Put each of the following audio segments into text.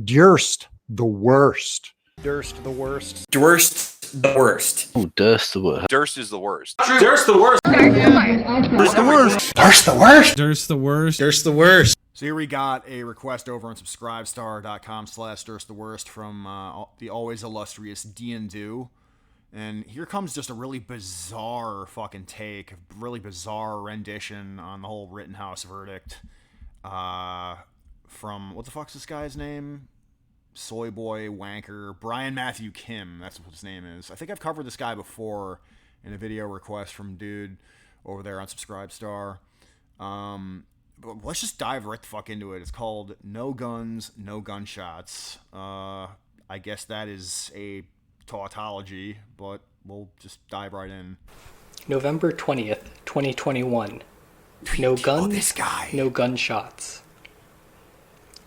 Durst, the worst. Durst the worst. Durst the worst. Oh, Durst the worst. Durst is the worst. Durst the worst. Durst the worst. Durst the worst. Durst the worst. Durst the worst. So here we got a request over on subscribestar.com/Durst the worst from the always illustrious D&Do. And here comes just a really bizarre fucking take, a really bizarre rendition on the whole Rittenhouse verdict. From, what the fuck's this guy's name? Soy boy, wanker, Brian Matthew Kim, that's what his name is. I think I've covered this guy before in a video request from dude over there on Subscribestar. But let's just dive right the fuck into it. It's called No Guns, No Gunshots. I guess that is a tautology, but we'll just dive right in. November 20th, 2021. No guns, this guy. no gunshots.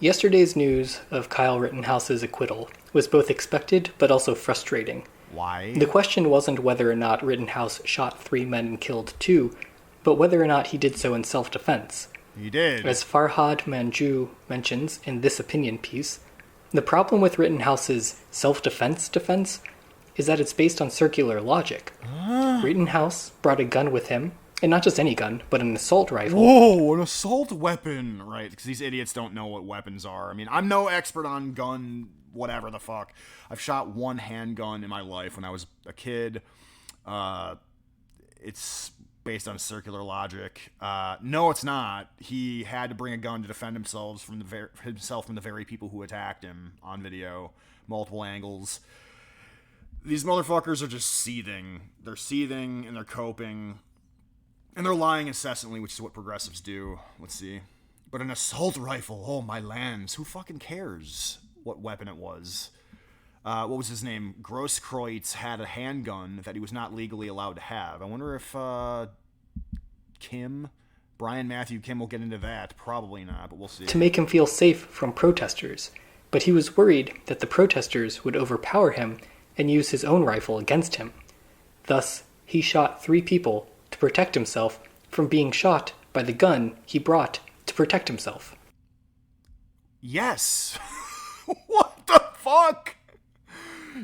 Yesterday's news of Kyle Rittenhouse's acquittal was both expected but also frustrating. Why? The question wasn't whether or not Rittenhouse shot 3 men and killed 2, but whether or not he did so in self-defense. He did. As Farhad Manjoo mentions in this opinion piece, the problem with Rittenhouse's self-defense defense is that it's based on circular logic. Rittenhouse brought a gun with him, and not just any gun, but an assault rifle. Whoa, an assault weapon, right? Because these idiots don't know what weapons are. I mean, I'm no expert on gun, whatever the fuck. I've shot one handgun in my life when I was a kid. It's based on circular logic. No, it's not. He had to bring a gun to defend himself from the very people who attacked him on video, multiple angles. These motherfuckers are just seething. They're seething and they're coping. And they're lying incessantly, which is what progressives do. Let's see. But an assault rifle, oh my lands. Who fucking cares what weapon it was? What was his name? Grosskreutz had a handgun that he was not legally allowed to have. I wonder if Brian Matthew Kim will get into that. Probably not, but we'll see. To make him feel safe from protesters, but he was worried that the protesters would overpower him and use his own rifle against him. Thus, he shot 3 people to protect himself from being shot by the gun he brought to protect himself. Yes. What the fuck?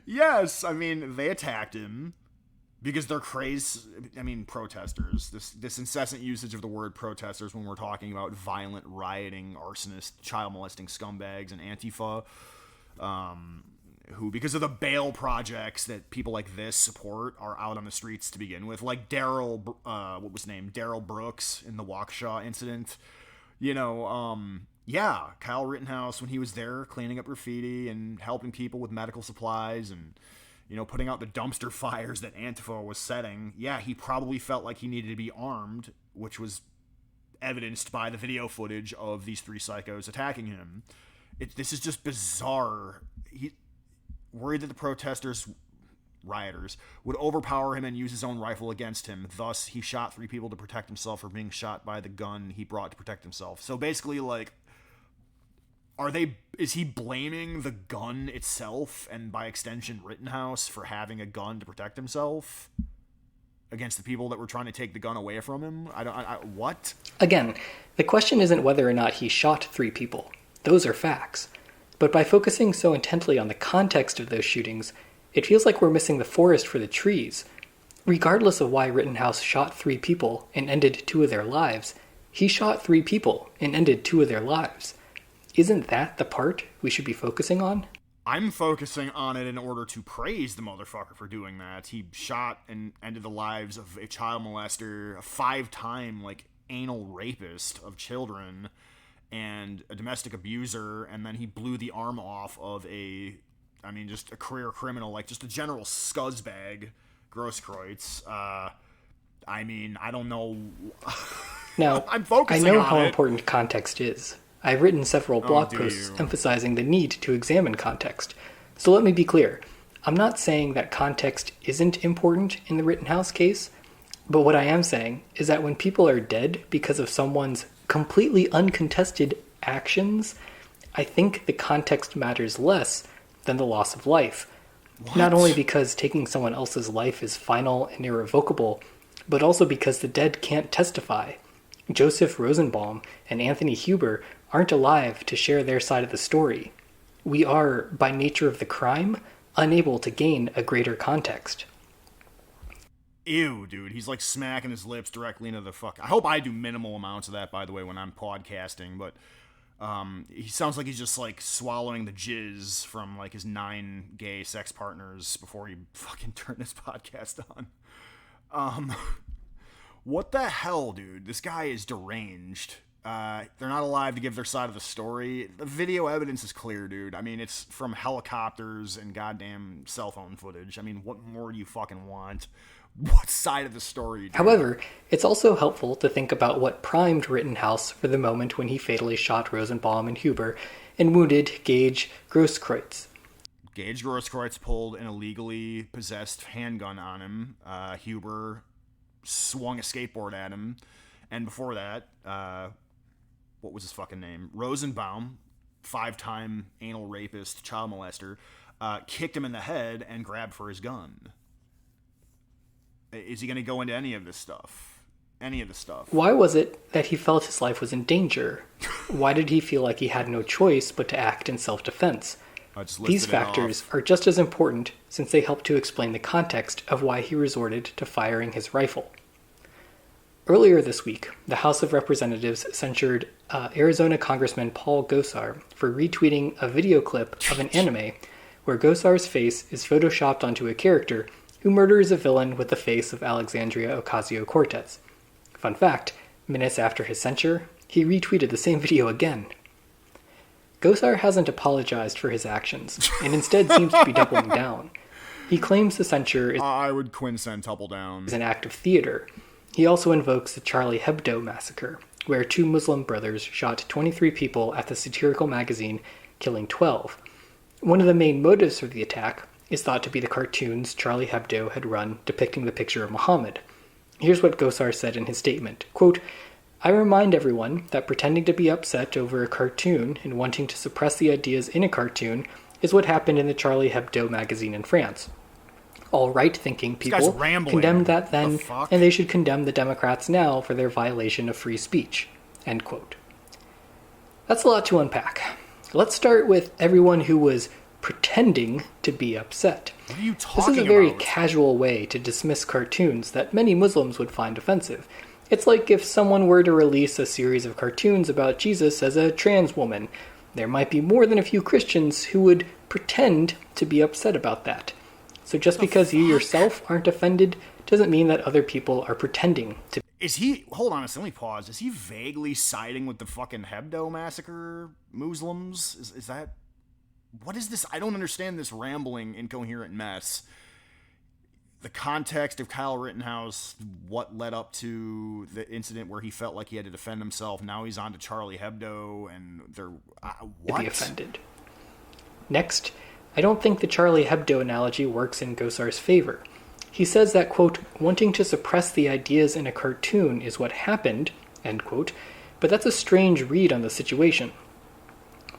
Yes, I mean, they attacked him because they're crazy. I mean, protesters. This incessant usage of the word protesters when we're talking about violent, rioting, arsonists, child molesting scumbags, and Antifa. Who, because of the bail projects that people like this support, are out on the streets to begin with. Like Daryl, what was his name? Daryl Brooks in the Waukesha incident. You know, yeah, Kyle Rittenhouse, when he was there cleaning up graffiti and helping people with medical supplies and, you know, putting out the dumpster fires that Antifa was setting, yeah, he probably felt like he needed to be armed, which was evidenced by the video footage of these 3 psychos attacking him. This is just bizarre. Worried that the rioters, would overpower him and use his own rifle against him. Thus, he shot 3 people to protect himself from being shot by the gun he brought to protect himself. So basically, like, is he blaming the gun itself and by extension Rittenhouse for having a gun to protect himself against the people that were trying to take the gun away from him? What? Again, the question isn't whether or not he shot 3 people. Those are facts. But by focusing so intently on the context of those shootings, it feels like we're missing the forest for the trees. Regardless of why Rittenhouse shot 3 people and ended 2 of their lives, he shot 3 people and ended 2 of their lives. Isn't that the part we should be focusing on? I'm focusing on it in order to praise the motherfucker for doing that. He shot and ended the lives of a child molester, a 5-time, like, anal rapist of children, and a domestic abuser, and then he blew the arm off of just a career criminal, like just a general scuzzbag, Grosskreutz. I don't know. Now, I'm focusing I know on how it. important context is. I've written several blog posts emphasizing the need to examine context. So let me be clear. I'm not saying that context isn't important in the Rittenhouse case, but what I am saying is that when people are dead because of someone's completely uncontested actions, I think the context matters less than the loss of life. What? Not only because taking someone else's life is final and irrevocable, but also because the dead can't testify. Joseph Rosenbaum and Anthony Huber aren't alive to share their side of the story. we are, by nature of the crime, unable to gain a greater context. Ew, dude. He's like smacking his lips directly into the fuck. I hope I do minimal amounts of that, by the way, when I'm podcasting, but he sounds like he's just like swallowing the jizz from like his 9 gay sex partners before he fucking turned his podcast on. What the hell, dude? This guy is deranged. They're not alive to give their side of the story. The video evidence is clear, dude. I mean, it's from helicopters and goddamn cell phone footage. I mean, what more do you fucking want? What side of the story? Dude? However, it's also helpful to think about what primed Rittenhouse for the moment when he fatally shot Rosenbaum and Huber and wounded Gage Grosskreutz. Gage Grosskreutz pulled an illegally possessed handgun on him. Huber swung a skateboard at him. And before that, what was his fucking name? Rosenbaum, 5-time anal rapist, child molester, kicked him in the head and grabbed for his gun. Is he going to go into any of this stuff? Any of the stuff? Why was it that he felt his life was in danger? Why did he feel like he had no choice but to act in self-defense? These factors are just as important since they help to explain the context of why he resorted to firing his rifle. Earlier this week, the House of Representatives censured Arizona Congressman Paul Gosar for retweeting a video clip of an anime where Gosar's face is photoshopped onto a character who murders a villain with the face of Alexandria Ocasio-Cortez. Fun fact, minutes after his censure, he retweeted the same video again. Gosar hasn't apologized for his actions, and instead seems to be doubling down. He claims the censure is I would quincentuple down. an act of theater. He also invokes the Charlie Hebdo massacre, where 2 Muslim brothers shot 23 people at the satirical magazine, killing 12. One of the main motives for the attack is thought to be the cartoons Charlie Hebdo had run depicting the picture of Muhammad. Here's what Gosar said in his statement, quote, "I remind everyone that pretending to be upset over a cartoon and wanting to suppress the ideas in a cartoon is what happened in the Charlie Hebdo magazine in France. All right-thinking people condemned that then, and they should condemn the Democrats now for their violation of free speech." End quote. That's a lot to unpack. Let's start with everyone who was pretending to be upset. What are you talking about? This is a very about? casual way to dismiss cartoons that many Muslims would find offensive. It's like if someone were to release a series of cartoons about Jesus as a trans woman. There might be more than a few Christians who would pretend to be upset about that. So just because you yourself aren't offended doesn't mean that other people are pretending to. Is he, hold on a second, let me pause. Is he vaguely siding with the fucking Hebdo massacre Muslims? Is that, what is this? I don't understand this rambling, incoherent mess. The context of Kyle Rittenhouse, what led up to the incident where he felt like he had to defend himself. Now he's on to Charlie Hebdo, and they're, what? To be offended. Next, I don't think the Charlie Hebdo analogy works in Gosar's favor. He says that, quote, "wanting to suppress the ideas in a cartoon is what happened," end quote, but that's a strange read on the situation.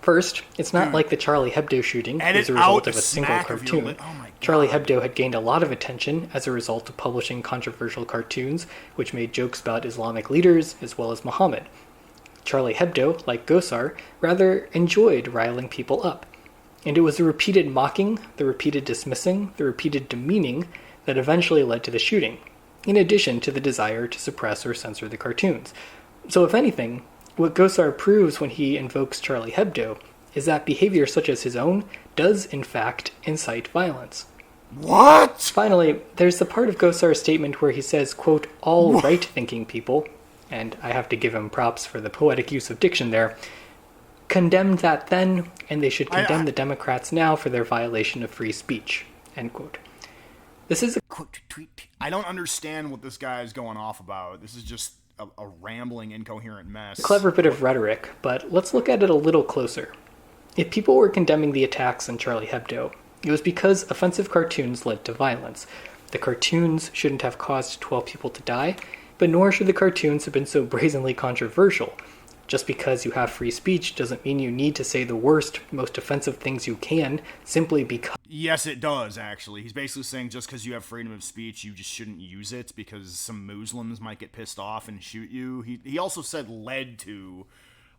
First, it's not like the Charlie Hebdo shooting was a result of a single cartoon. Charlie Hebdo had gained a lot of attention as a result of publishing controversial cartoons, which made jokes about Islamic leaders as well as Muhammad. Charlie Hebdo, like Gosar, rather enjoyed riling people up. And it was the repeated mocking, the repeated dismissing, the repeated demeaning that eventually led to the shooting, in addition to the desire to suppress or censor the cartoons. So if anything, what Gosar proves when he invokes Charlie Hebdo is that behavior such as his own does, in fact, incite violence. What? Finally, there's the part of Gosar's statement where he says, quote, "all right-thinking people," and I have to give him props for the poetic use of diction there, "condemned that then, and they should condemn the Democrats now for their violation of free speech," end quote. This is a quick tweet. I don't understand what this guy is going off about. This is just a rambling, incoherent mess. Clever bit of rhetoric, but let's look at it a little closer. If people were condemning the attacks on Charlie Hebdo, it was because offensive cartoons led to violence. The cartoons shouldn't have caused 12 people to die, but nor should the cartoons have been so brazenly controversial. Just because you have free speech doesn't mean you need to say the worst, most offensive things you can, simply because... Yes, it does, actually. He's basically saying just because you have freedom of speech, you just shouldn't use it because some Muslims might get pissed off and shoot you. He also said led to...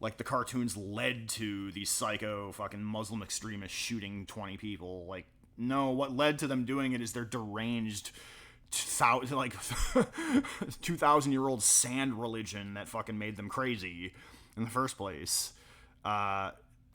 like the cartoons led to these psycho fucking Muslim extremists shooting 20 people. Like, no, what led to them doing it is their deranged 2,000-year-old sand religion that fucking made them crazy in the first place.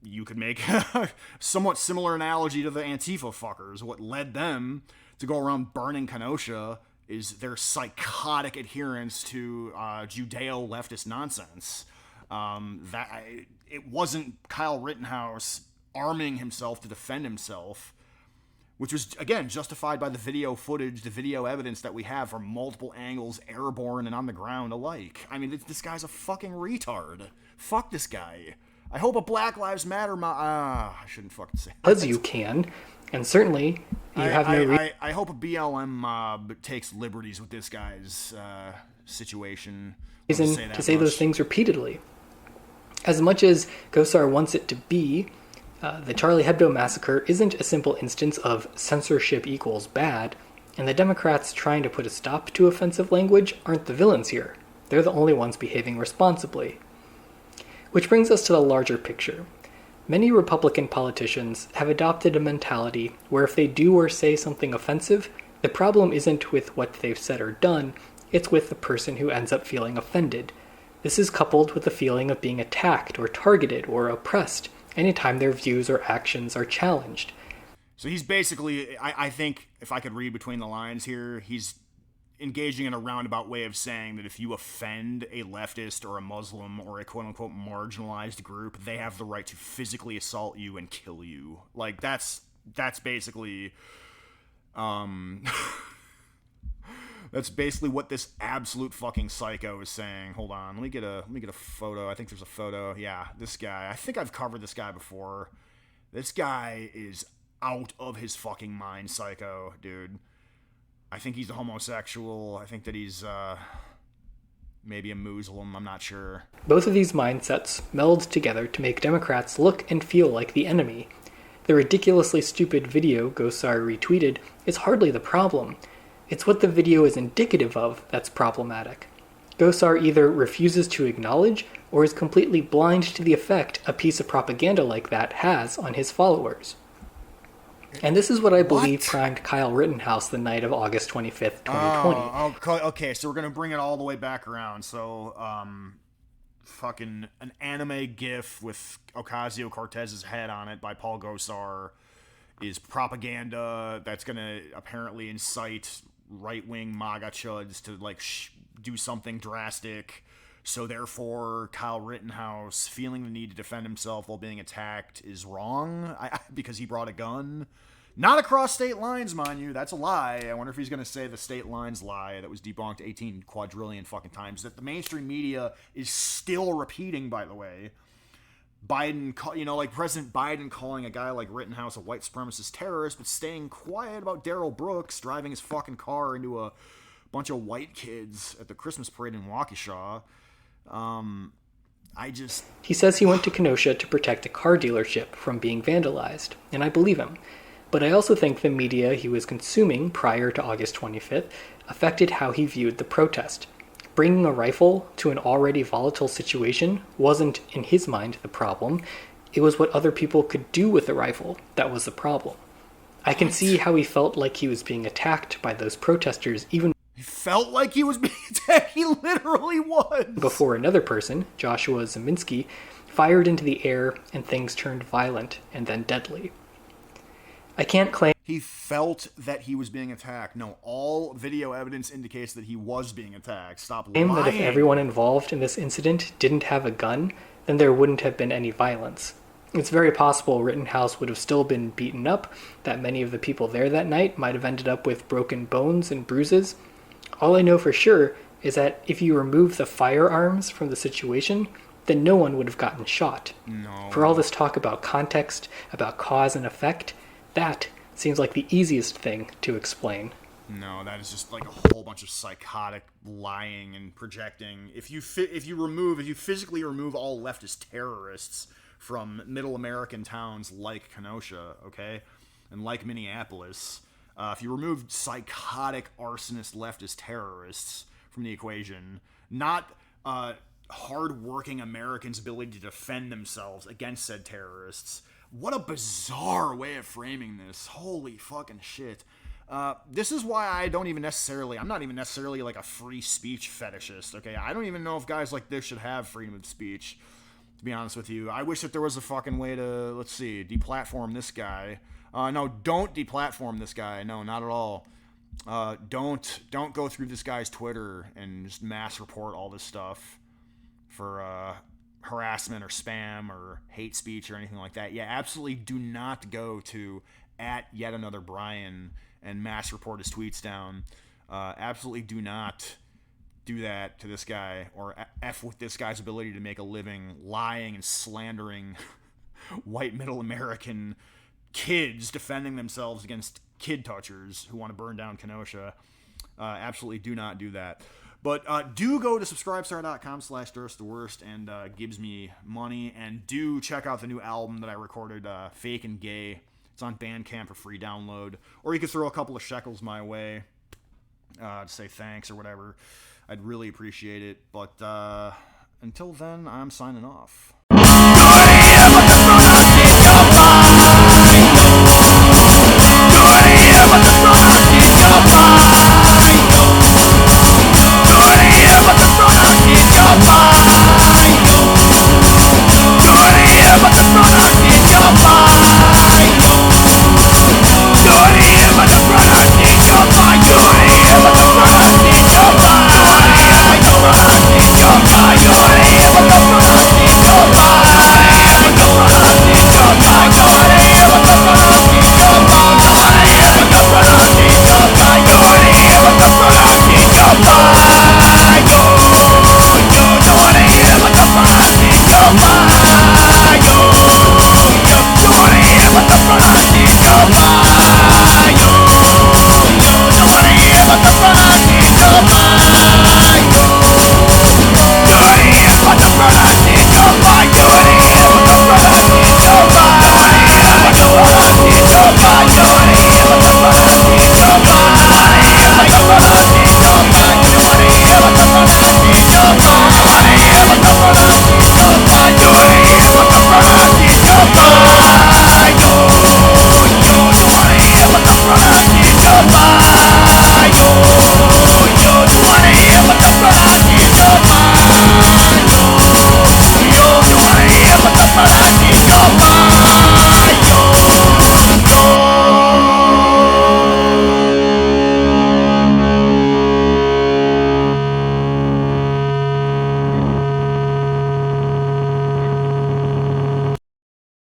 You could make a somewhat similar analogy to the Antifa fuckers. What led them to go around burning Kenosha is their psychotic adherence to Judeo-leftist nonsense. It wasn't Kyle Rittenhouse arming himself to defend himself, which was, again, justified by the video footage, the video evidence that we have from multiple angles, airborne and on the ground alike. I mean, this guy's a fucking retard. Fuck this guy. I hope a Black Lives Matter I shouldn't fucking say that. As you can, and certainly you have no I hope a BLM mob takes liberties with this guy's situation. reason to say those things repeatedly. As much as Gosar wants it to be, the Charlie Hebdo massacre isn't a simple instance of censorship equals bad, and the Democrats trying to put a stop to offensive language aren't the villains here. They're the only ones behaving responsibly. Which brings us to the larger picture. Many Republican politicians have adopted a mentality where if they do or say something offensive, the problem isn't with what they've said or done, it's with the person who ends up feeling offended. This is coupled with the feeling of being attacked or targeted or oppressed anytime their views or actions are challenged. So he's basically, I think, if I could read between the lines here, he's engaging in a roundabout way of saying that if you offend a leftist or a Muslim or a quote-unquote marginalized group, they have the right to physically assault you and kill you. Like, that's basically that's basically what this absolute fucking psycho is saying. Hold on, let me get a photo. I think there's a photo. Yeah, this guy. I think I've covered this guy before. This guy is out of his fucking mind, psycho, dude. I think he's a homosexual. I think that he's maybe a Muslim. I'm not sure. Both of these mindsets meld together to make Democrats look and feel like the enemy. The ridiculously stupid video Gosar retweeted is hardly the problem. It's what the video is indicative of that's problematic. Gosar either refuses to acknowledge or is completely blind to the effect a piece of propaganda like that has on his followers. And this is what I believe primed Kyle Rittenhouse the night of August 25th, 2020. Okay, so we're going to bring it all the way back around. So, fucking an anime gif with Ocasio-Cortez's head on it by Paul Gosar is propaganda that's going to apparently incite right-wing MAGA chuds to, like, do something drastic. So therefore, Kyle Rittenhouse feeling the need to defend himself while being attacked is wrong because he brought a gun. Not across state lines, mind you. That's a lie. I wonder if he's going to say the state lines lie that was debunked 18 quadrillion fucking times that the mainstream media is still repeating, by the way. Biden, like President Biden calling a guy like Rittenhouse a white supremacist terrorist, but staying quiet about Darrell Brooks driving his fucking car into a bunch of white kids at the Christmas parade in Waukesha. He says he went to Kenosha to protect a car dealership from being vandalized, and I believe him. But I also think the media he was consuming prior to August 25th affected how he viewed the protest. Bringing a rifle to an already volatile situation wasn't, in his mind, the problem. It was what other people could do with the rifle that was the problem. I can see how he felt like he was being attacked by those protesters even He felt like he was being attacked. He literally was. Before another person, Joshua Zeminski, fired into the air and things turned violent and then deadly. I can't claim he felt that he was being attacked. No, all video evidence indicates that he was being attacked. Stop lying. That if everyone involved in this incident didn't have a gun, then there wouldn't have been any violence. It's very possible Rittenhouse would have still been beaten up, that many of the people there that night might have ended up with broken bones and bruises. All I know for sure is that if you remove the firearms from the situation, then no one would have gotten shot. No. For all this talk about context, about cause and effect, that seems like the easiest thing to explain. No, that is just like a whole bunch of psychotic lying and projecting. If you physically remove all leftist terrorists from middle American towns like Kenosha, okay, and like Minneapolis, if you remove psychotic arsonist leftist terrorists from the equation, not hardworking Americans' ability to defend themselves against said terrorists. What a bizarre way of framing this. Holy fucking shit. This is why I'm not even necessarily like a free speech fetishist, okay? I don't even know if guys like this should have freedom of speech, to be honest with you. I wish that there was a fucking way to, deplatform this guy. No, don't deplatform this guy. No, not at all. Don't go through this guy's Twitter and just mass report all this stuff for harassment or spam or hate speech or anything like that. Yeah, absolutely do not go to @YetAnotherBrian and mass report his tweets down. Absolutely do not do that to this guy, or F with this guy's ability to make a living lying and slandering white middle American kids defending themselves against kid touchers who want to burn down Kenosha. Absolutely do not do that. But do go to subscribestar.com/dursttheworst and gives me money. And do check out the new album that I recorded, Fake and Gay. It's on Bandcamp for free download. Or you could throw a couple of shekels my way to say thanks or whatever. I'd really appreciate it. But until then, I'm signing off.